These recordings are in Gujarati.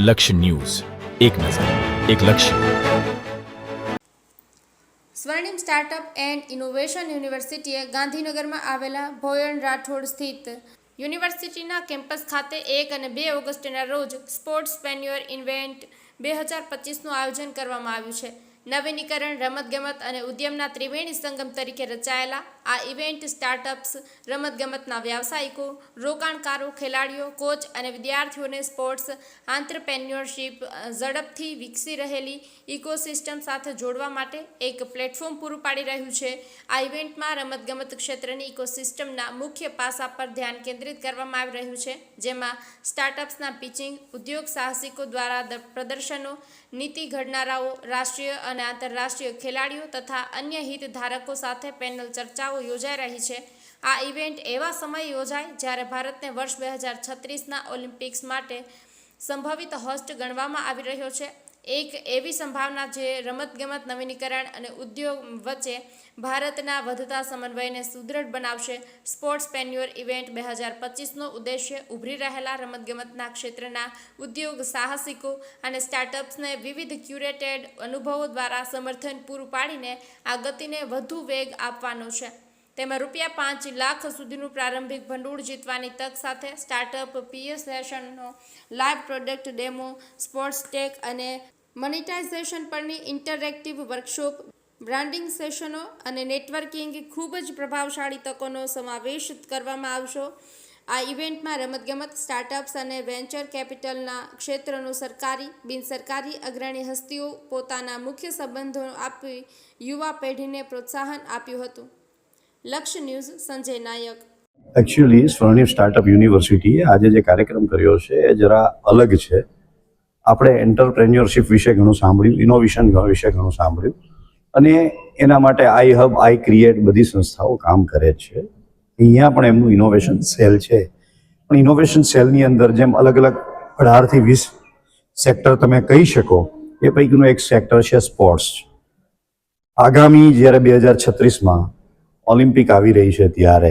લક્ષ્ય ન્યૂઝ, એક નજર, એક લક્ષ્ય. સ્વર્ણિમ સ્ટાર્ટઅપ એન્ડ ઇનોવેશન યુનિવર્સિટીએ ગાંધીનગરમાં આવેલા ભોયણ રાઠોડ સ્થિત યુનિવર્સિટીના કેમ્પસ ખાતે 1 અને 2 ઓગસ્ટના રોજ સ્પોર્ટ્સપ્રેન્યોર ઇવેન્ટ 2025નું આયોજન કરવામાં આવ્યું છે. નવીનીકરણ, રમતગમત અને ઉદ્યમના ત્રિવેણી સંગમ તરીકે રચાયેલા આ ઇવેન્ટ સ્ટાર્ટઅપ્સ, રમતગમતના વ્યાવસાયિકો, રોકાણકારો, ખેલાડીઓ, કોચ અને વિદ્યાર્થીઓને સ્પોર્ટ્સ આંત્રપ્રેન્યોરશિપ ઝડપથી વિકસી રહેલી ઇકોસિસ્ટમ સાથે જોડવા માટે એક પ્લેટફોર્મ પૂરું પાડી રહ્યું છે. આ ઇવેન્ટમાં રમતગમત ક્ષેત્રની ઇકોસિસ્ટમના મુખ્ય પાસા પર ધ્યાન કેન્દ્રિત કરવામાં આવી રહ્યું છે, જેમાં સ્ટાર્ટઅપ્સના પિચિંગ, ઉદ્યોગ સાહસિકો દ્વારા પ્રદર્શનો, નીતિ ઘડનારાઓ, રાષ્ટ્રીય અને આંતરરાષ્ટ્રીય ખેલાડીઓ તથા અન્ય હિતધારકો સાથે પેનલ ચર્ચાઓ યોજાઈ રહી છે. આ ઇવેન્ટ એવા સમયે યોજાય જ્યારે ભારતને વર્ષ 2036ના ઓલિમ્પિક્સ માટે સંભવિત હોસ્ટ ગણવામાં આવી રહ્યો છે. એક એવી સંભાવના જે રમતગમત, નવીનીકરણ અને ઉદ્યોગ વચ્ચે ભારતના વધતા સમન્વયને સુદૃઢ બનાવશે. સ્પોર્ટ્સપ્રેન્યોર ઇવેન્ટ 2025નો ઉદ્દેશ્ય ઉભરી રહેલા રમતગમતના ક્ષેત્રના ઉદ્યોગ સાહસિકો અને સ્ટાર્ટઅપ્સને વિવિધ ક્યુરેટેડ અનુભવો દ્વારા સમર્થન પૂરું પાડીને આ ગતિને વધુ વેગ આપવાનો છે. તેમાં ₹5 લાખ સુધીનું પ્રારંભિક ભંડોળ જીતવાની તક સાથે સ્ટાર્ટઅપ પીએસ સેશનનો live product demo, sports tech અને મોનેટાઇઝેશન પરની ઇન્ટરેક્ટિવ વર્કશોપ, બ્રાન્ડિંગ સેશનો અને નેટવર્કિંગ ખૂબ જ પ્રભાવશાળી તકોનો સમાવેશ કરવામાં આવશે. આ ઇવેન્ટમાં રમતગમત, સ્ટાર્ટઅપ્સ અને વેન્ચર કેપિટલના ક્ષેત્રનો સરકારી, બિનસરકારી અગ્રણી હસ્તીઓ પોતાના મુખ્ય સંબંધો આપી યુવા પેઢીને પ્રોત્સાહન આપ્યું હતું. લક્ષ્ય ન્યૂઝ, સંજય નાયક. એકચ્યુઅલી સ્વર્ણિમ સ્ટાર્ટઅપ યુનિવર્સિટીએ આજે જે કાર્યક્રમ કર્યો છે એ જરા અલગ છે. આપણે એન્ટરપ્રેન્યોરશિપ વિશે ઘણું સાંભળ્યું, ઇનોવેશન વિશે ઘણું સાંભળ્યું અને એના માટે આઈ હબ, આઈ ક્રિએટ બધી સંસ્થાઓ કામ કરે છે. અહીંયા પણ એમનું ઇનોવેશન સેલ છે. પણ ઇનોવેશન સેલની અંદર જેમ અલગ અલગ 18થી 20 સેક્ટર તમે કહી શકો, એ પૈકીનું એક સેક્ટર છે સ્પોર્ટ્સ. આગામી જ્યારે 2036માં ઓલિમ્પિક આવી રહી છે ત્યારે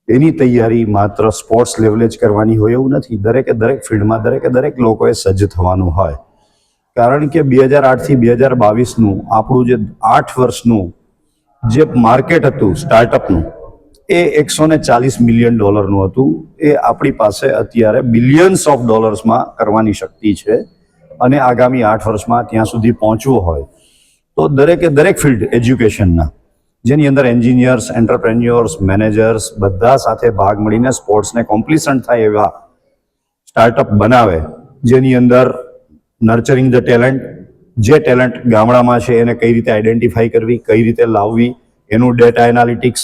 એની તૈયારી માત્ર સ્પોર્ટ્સ લેવલે જ કરવાની હોય એવું નથી. દરેક ફિલ્ડમાં દરેક લોકોએ સજ્જ થવાનું હોય. કારણ કે 2008થી 2022નું આપણું જે 8 વર્ષનું જે માર્કેટ હતું સ્ટાર્ટઅપનું, એ $140 મિલિયન હતું. એ આપણી પાસે અત્યારે બિલિયન્સ ઓફ ડોલર્સમાં કરવાની શક્તિ છે અને આગામી 8 વર્ષમાં ત્યાં સુધી પહોંચવું હોય તો દરેક ફિલ્ડ એજ્યુકેશનના, જેની અંદર એન્જિનિયર્સ, એન્ટરપ્રેન્યોર્સ, મેનેજર્સ બધા સાથે ભાગ મળીને સ્પોર્ટ્સને કોમ્પ્લિસન્ટ થાય એવા સ્ટાર્ટઅપ બનાવે, જેની અંદર નર્ચરિંગ ધ ટેલેન્ટ, જે ટેલેન્ટ ગામડામાં છે એને કઈ રીતે આઈડેન્ટિફાઈ કરવી, કઈ રીતે લાવવી, એનું ડેટા એનાલિટિક્સ,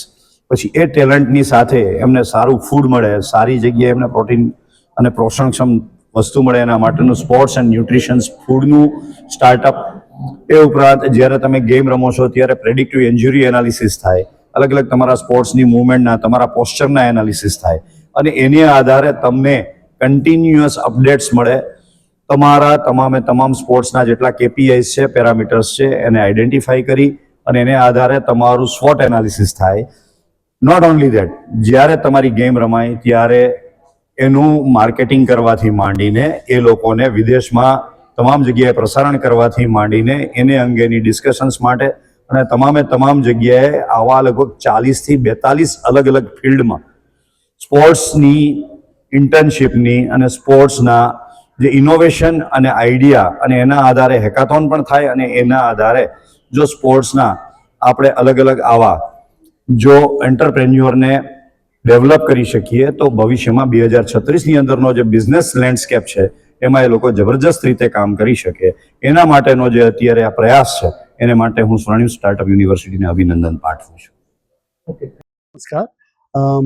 પછી એ ટેલેન્ટની સાથે એમને સારું ફૂડ મળે, સારી જગ્યાએ એમને પ્રોટીન અને પોષણક્ષમ વસ્તુ મળે, એના માટેનું સ્પોર્ટ્સ એન્ડ ન્યુટ્રિશન્સ ફૂડનું સ્ટાર્ટઅપ. એ ઉપરાંત જ્યારે તમે ગેમ રમો છો ત્યારે પ્રેડિક્ટિવ ઇન્જરી એનાલિસિસ થાય, અલગ અલગ તમારા સ્પોર્ટ્સની મૂવમેન્ટના, તમારા પોસ્ચરના એનાલિસિસ થાય અને એને આધારે તમને કન્ટિન્યુઅસ અપડેટ્સ મળે. તમારા તમામ સ્પોર્ટ્સના જેટલા KPIs છે, પેરામીટર્સ છે, એને આઈડેન્ટિફાઈ કરી અને એને આધારે તમારું સ્વોટ એનાલિસિસ થાય. નોટ ઓનલી ધેટ, જ્યારે તમારી ગેમ રમાય ત્યારે એનું માર્કેટિંગ કરવાથી માંડીને એ લોકોને વિદેશમાં તમામ જગ્યાએ પ્રસારણ કરવાથી માંડીને એને અંગેની ડિસ્કશન્સ માટે અને તમામ જગ્યાએ આવા લગભગ 40થી 42 અલગ અલગ ફિલ્ડમાં સ્પોર્ટ્સની ઇન્ટર્નશિપની અને સ્પોર્ટ્સના જે ઇનોવેશન અને આઈડિયા અને એના આધારે હેકાથોન પણ થાય અને એના આધારે જો સ્પોર્ટ્સના આપણે અલગ અલગ આવા જો એન્ટરપ્રેન્યોરને ડેવલપ કરી શકીએ તો ભવિષ્યમાં 2036ની અંદરનો જે બિઝનેસ લેન્ડસ્કેપ છે એમાં એ લોકો જબરજસ્ત રીતે કામ કરી શકે. એના માટેનો જે અત્યારે આ પ્રયાસ છે એને માટે હું સ્વર્ણિમ સ્ટાર્ટઅપ યુનિવર્સિટીને અભિનંદન પાઠવું છું. ઓકે, નમસ્કાર.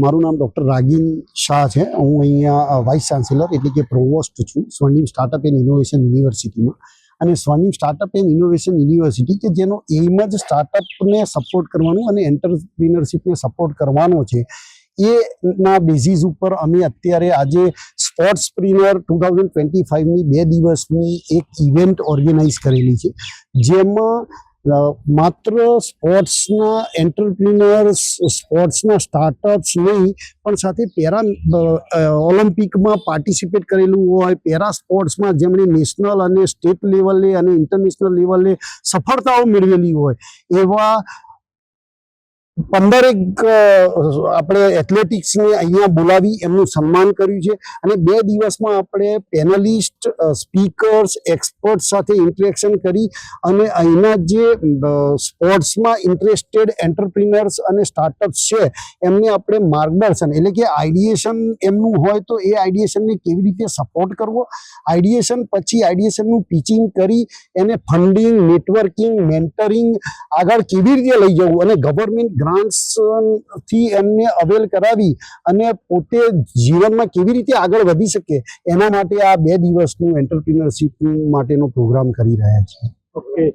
મારું નામ ડૉક્ટર રાગીન શાહ છે. હું અહીંયા વાઇસ ચાન્સેલર એટલે કે પ્રોવોસ્ટ છું સ્વર્ણિમ સ્ટાર્ટઅપ એન્ડ ઇનોવેશન યુનિવર્સિટીમાં. અને સ્વર્ણિમ સ્ટાર્ટઅપ એન્ડ ઇનોવેશન યુનિવર્સિટી કે જેનો એઇમ જ સ્ટાર્ટઅપને સપોર્ટ કરવાનું અને એન્ટરપ્રિનરશિપને સપોર્ટ કરવાનો છે, એના બેઝિસ ઉપર અમે અત્યારે આજે સ્પોર્ટ્સપ્રિનર 2025ની 2 દિવસની એક ઇવેન્ટ ઓર્ગેનાઇઝ કરેલી છે, જેમાં માત્ર સ્પોર્ટ્સના એન્ટરપ્રિનર્સ, સ્પોર્ટ્સના સ્ટાર્ટઅપ્સ નહીં, પણ સાથે ઓલિમ્પિકમાં પાર્ટિસિપેટ કરેલું હોય, પેરા સ્પોર્ટ્સમાં જેમણે નેશનલ અને સ્ટેટ લેવલે અને ઇન્ટરનેશનલ લેવલે સફળતાઓ મેળવેલી હોય એવા 15 આપણે એથ્લેટિક્સને અહીંયા બોલાવી એમનું સન્માન કર્યું છે. અને 2 દિવસમાં આપણે પેનલિસ્ટ, સ્પીકર્સ, એક્સપર્ટ સાથે ઇન્ટરેક્શન કરી અને અહીંના જે સ્પોર્ટ્સમાં ઇન્ટરેસ્ટેડ એન્ટરપ્રિનર્સ અને સ્ટાર્ટઅપ્સ છે એમને આપણે માર્ગદર્શન, એટલે કે આઈડિયેશન એમનું હોય તો એ આઈડિયેશનને કેવી રીતે સપોર્ટ કરવો, આઈડિયેશન પછી આઈડિયેશનનું પિચિંગ કરી એને ફંડિંગ, નેટવર્કિંગ, મેન્ટરિંગ આગળ કેવી રીતે લઈ જવું અને ગવર્મેન્ટ ગ્રાન્ટ્સ થી એમને અવેલ કરાવી અને પોતે જીવનમાં કેવી રીતે આગળ વધી શકે એના માટે આ 2 દિવસનું એન્ટરપ્રિનરશિપ માટેનો પ્રોગ્રામ કરી રહ્યા છીએ. ઓકે.